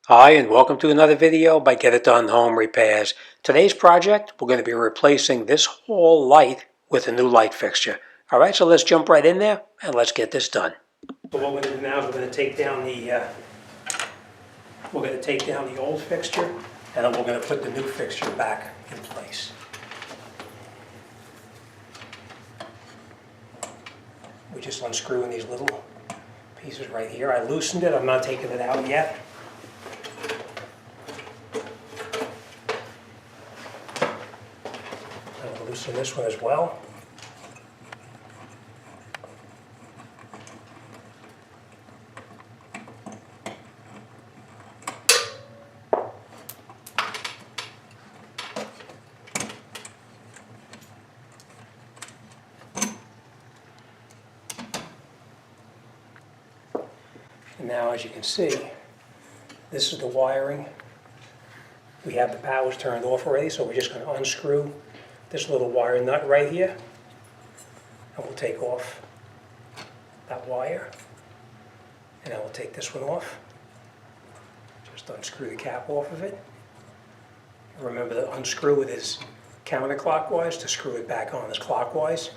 Hi, and welcome to another video by Get It Done Home Repairs. Today's project, we're going to be replacing this whole light with a new light fixture. All right, so let's jump right in there and let's get this done. So what we're going to do now is we're going to take down the old fixture, and then we're going to put the new fixture back in place. We're just unscrewing these little pieces right here. I loosened it. I'm not taking it out yet. I'll loosen this one as well. And now, as you can see, this is the wiring. We have the powers turned off already, so we're just going to unscrew this little wire nut right here. And we'll take off that wire. And then we'll take this one off. Just unscrew the cap off of it. Remember to unscrew it as counterclockwise to screw it back on as clockwise.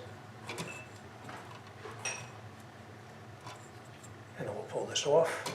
And then we'll pull this off.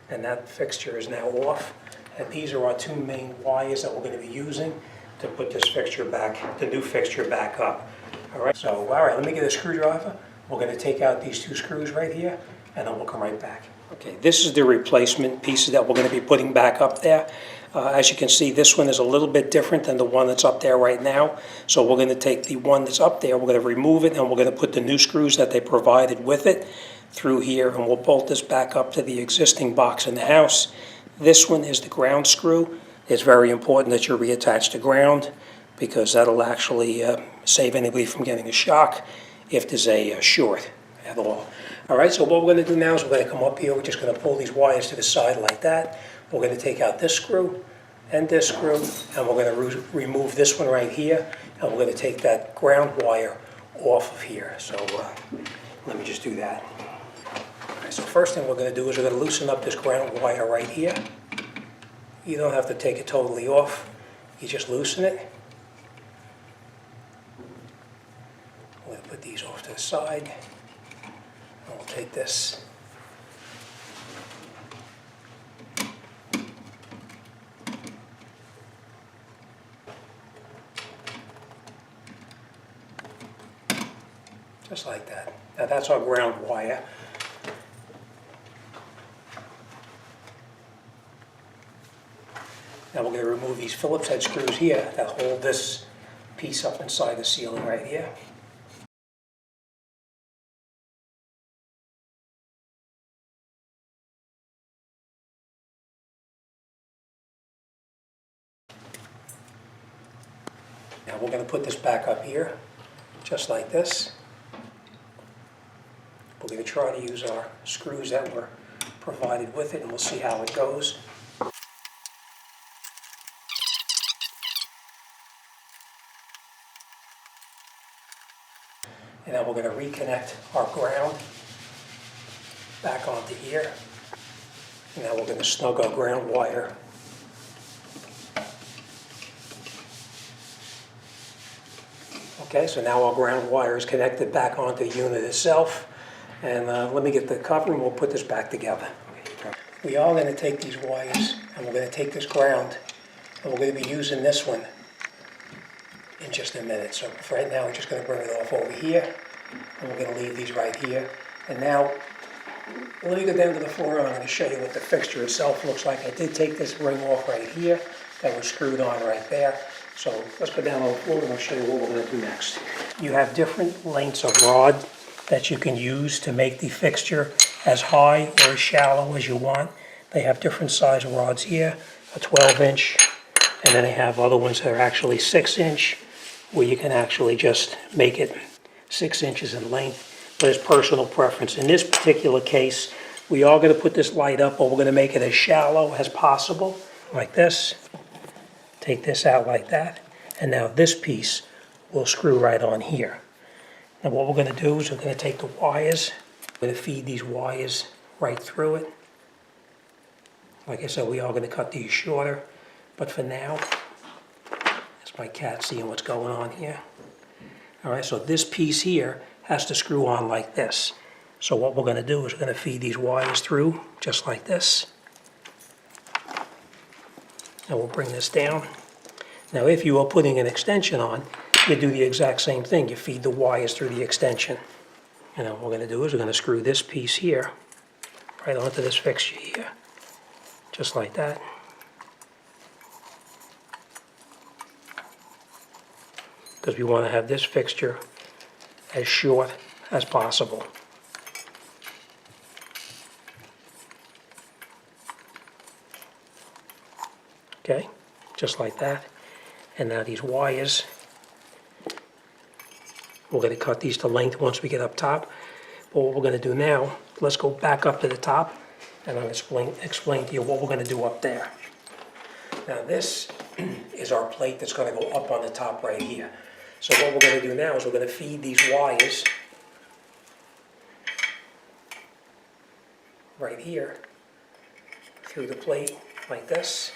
And that fixture is now off. And these are our two main wires that we're going to be using to put this fixture back, the new fixture back up. All right, let me get a screwdriver. We're going to take out these two screws right here, and then we'll come right back. Okay, this is the replacement pieces that we're going to be putting back up there. As you can see, this one is a little bit different than the one that's up there right now. So we're going to take the one that's up there, we're going to remove it, and we're going to put the new screws that they provided with it through here, and we'll bolt this back up to the existing box in the house. This one is the ground screw. It's very important that you reattach to ground because that'll actually save anybody from getting a shock if there's a short at all. All right, so what we're going to do now is we're going to come up here. We're just going to pull these wires to the side like that. We're going to take out this screw and this screw, and we're going to remove this one right here, and we're going to take that ground wire off of here. So let me just do that. So first thing we're going to do is we're going to loosen up this ground wire right here. You don't have to take it totally off. You just loosen it. We're going to put these off to the side. And we'll take this. Just like that. Now that's our ground wire. Now we're going to remove these Phillips head screws here that hold this piece up inside the ceiling right here. Now we're going to put this back up here, just like this. We're going to try to use our screws that were provided with it, and we'll see how it goes. And then we're going to reconnect our ground back onto here. And now we're going to snug our ground wire. Okay, so now our ground wire is connected back onto the unit itself. And let me get the cover and we'll put this back together. We are going to take these wires and we're going to take this ground and we're going to be using this one in just a minute. So for right now, we're just going to bring it off over here, and we're going to leave these right here. And now, let me go down to the floor, and I'm going to show you what the fixture itself looks like. I did take this ring off right here that was screwed on right there. So let's go down on the floor, and I'll show you what we're going to do next. You have different lengths of rod that you can use to make the fixture as high or as shallow as you want. They have different size rods here, a 12-inch, and then they have other ones that are actually 6-inch, where you can actually just make it 6 inches in length, but it's personal preference. In this particular case, we are going to put this light up, but we're going to make it as shallow as possible, like this. Take this out like that, and now this piece will screw right on here. Now what we're going to do is we're going to take the wires, we're going to feed these wires right through it, Like I said, we are going to cut these shorter, but for now, that's my cat seeing what's going on here. All right, so this piece here has to screw on like this. So what we're going to do is we're going to feed these wires through just like this. And we'll bring this down. Now if you are putting an extension on, you do the exact same thing. You feed the wires through the extension. And then what we're going to do is we're going to screw this piece here right onto this fixture here. Just like that. Because we want to have this fixture as short as possible. Okay, just like that. And now these wires, we're going to cut these to length once we get up top. But what we're going to do now, let's go back up to the top and I'll explain to you what we're going to do up there. Now this is our plate that's going to go up on the top right here. So what we're going to do now is we're going to feed these wires right here through the plate like this.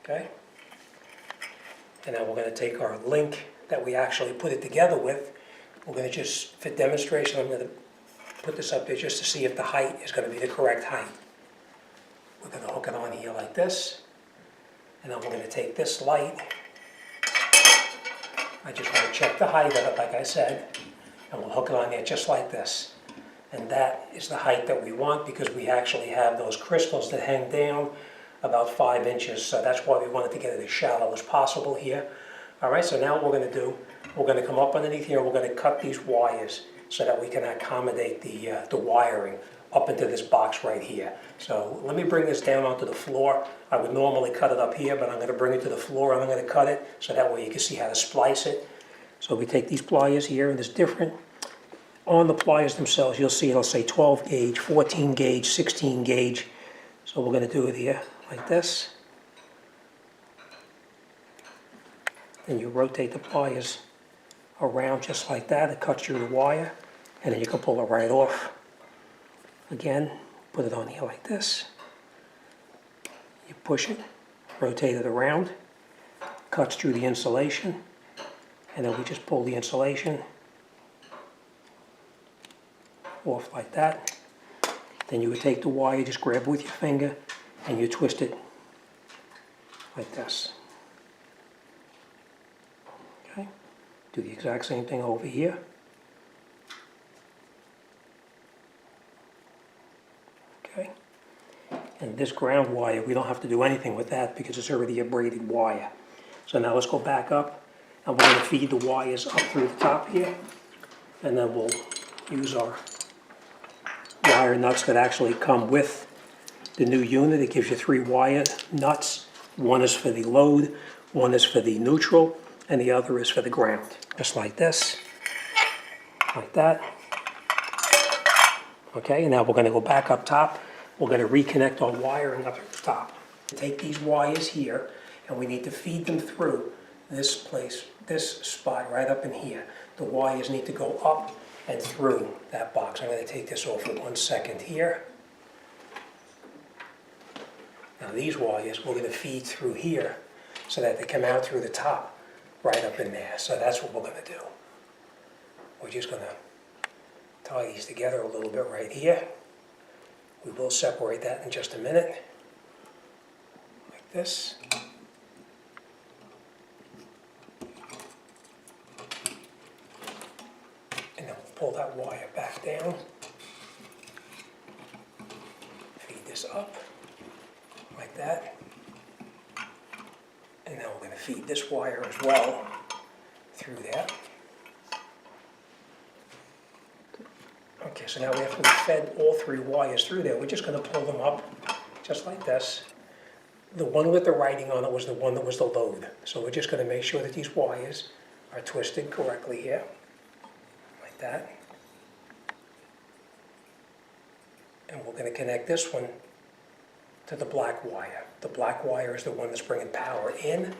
Okay? And now we're going to take our link that we actually put it together with. We're going to just, for demonstration, I'm going to put this up there just to see if the height is going to be the correct height. We're going to hook it on here like this. And then we're going to take this light. I just want to check the height of it, like I said. And we'll hook it on there just like this. And that is the height that we want because we actually have those crystals that hang down about 5 inches. So that's why we wanted to get it as shallow as possible here. All right, so now what we're going to do, we're going to come up underneath here and we're going to cut these wires so that we can accommodate the wiring up into this box right here. So let me bring this down onto the floor. I would normally cut it up here, but I'm going to bring it to the floor and I'm going to cut it so that way you can see how to splice it. So we take these pliers here and there's different, on the pliers themselves you'll see it'll say 12 gauge, 14 gauge, 16 gauge. So we're going to do it here like this. Then you rotate the pliers around just like that. It cuts through the wire and then you can pull it right off. Again, put it on here like this. You push it, rotate it around, cuts through the insulation, and then we just pull the insulation off like that. Then you would take the wire, just grab it with your finger, and you twist it like this. Okay? Do the exact same thing over here. Okay? And this ground wire, we don't have to do anything with that because it's already a braided wire. So now let's go back up and we're going to feed the wires up through the top here. And then we'll use our wire nuts that actually come with the new unit. It gives you 3 wire nuts. One is for the load, one is for the neutral, and the other is for the ground. Just like this, like that. Okay, and now we're going to go back up top. We're going to reconnect our wiring up at the top. Take these wires here, and we need to feed them through this place, this spot right up in here. The wires need to go up and through that box. I'm going to take this off for 1 second here. Now these wires we're going to feed through here so that they come out through the top, right up in there. So that's what we're going to do. We're just going to tie these together a little bit right here. We will separate that in just a minute, like this. And then we'll pull that wire back down. Feed this up, like that. And now we're going to feed this wire as well through there. Okay, so now after we fed all 3 wires through there, we're just going to pull them up just like this. The one with the writing on it was the one that was the load. So we're just going to make sure that these wires are twisted correctly here, like that. And we're going to connect this one to the black wire. The black wire is the one that's bringing power in.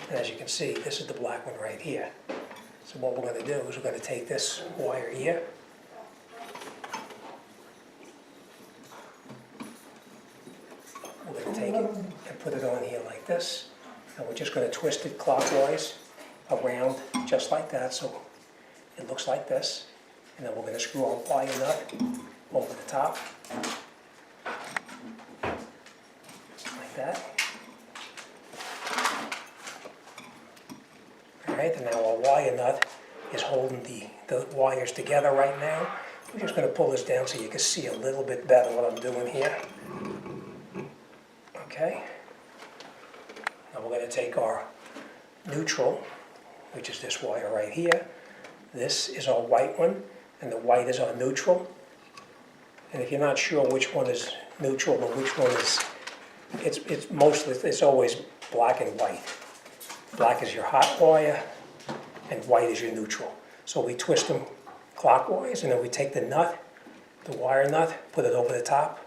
And as you can see, this is the black one right here. So what we're going to do is we're going to take this wire here, we're going to take it and put it on here like this, and we're just going to twist it clockwise around just like that, so it looks like this. And then we're going to screw our wire nut over the top, like that. Alright, and now our wire nut is holding the wires together right now. We're just going to pull this down so you can see a little bit better what I'm doing here. Okay. Now we're going to take our neutral, which is this wire right here. This is our white one, and the white is our neutral. And if you're not sure which one is neutral and which one is, it's always black and white. Black is your hot wire, and white is your neutral. So we twist them clockwise, and then we take the nut, the wire nut, put it over the top.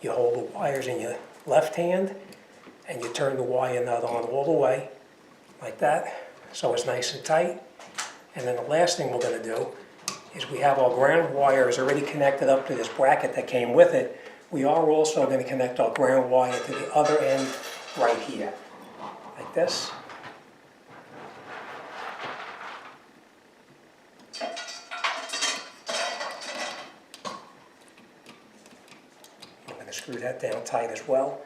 You hold the wires in your left hand, and you turn the wire nut on all the way, like that, so it's nice and tight. And then the last thing we're going to do is we have our ground wires already connected up to this bracket that came with it. We are also going to connect our ground wire to the other end right here, like this. I'm going to screw that down tight as well.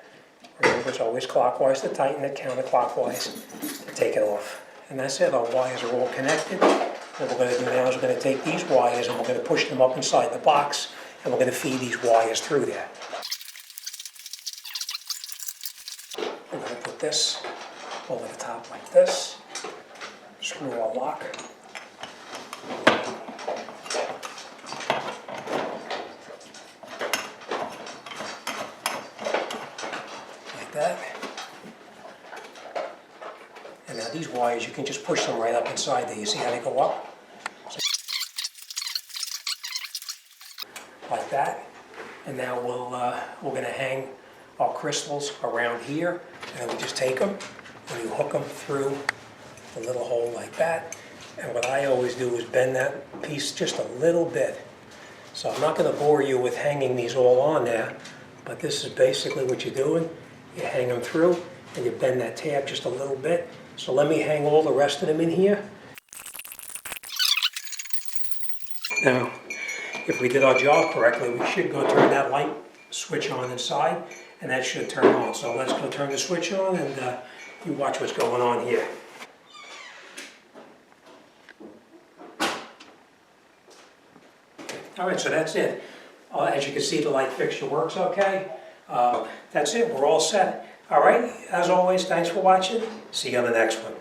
Remember, it's always clockwise to tighten it, counterclockwise to take it off. And that's it, our wires are all connected. What we're going to do now is we're going to take these wires and we're going to push them up inside the box, and we're going to feed these wires through there. We're going to put this over the top like this, screw our lock. Like that. And now these wires, you can just push them right up inside there. You see how they go up? So, like that. And now we're going to hang our crystals around here, and we just take them and you hook them through the little hole like that. And what I always do is bend that piece just a little bit. So I'm not going to bore you with hanging these all on there, but this is basically what you're doing. You hang them through and you bend that tab just a little bit. So let me hang all the rest of them in here. Now, if we did our job correctly, we should go turn that light switch on inside, and that should turn on. So let's go turn the switch on, and you watch what's going on here. All right, so that's it. As you can see, the light fixture works okay. That's it, we're all set. All right, as always, thanks for watching. See you on the next one.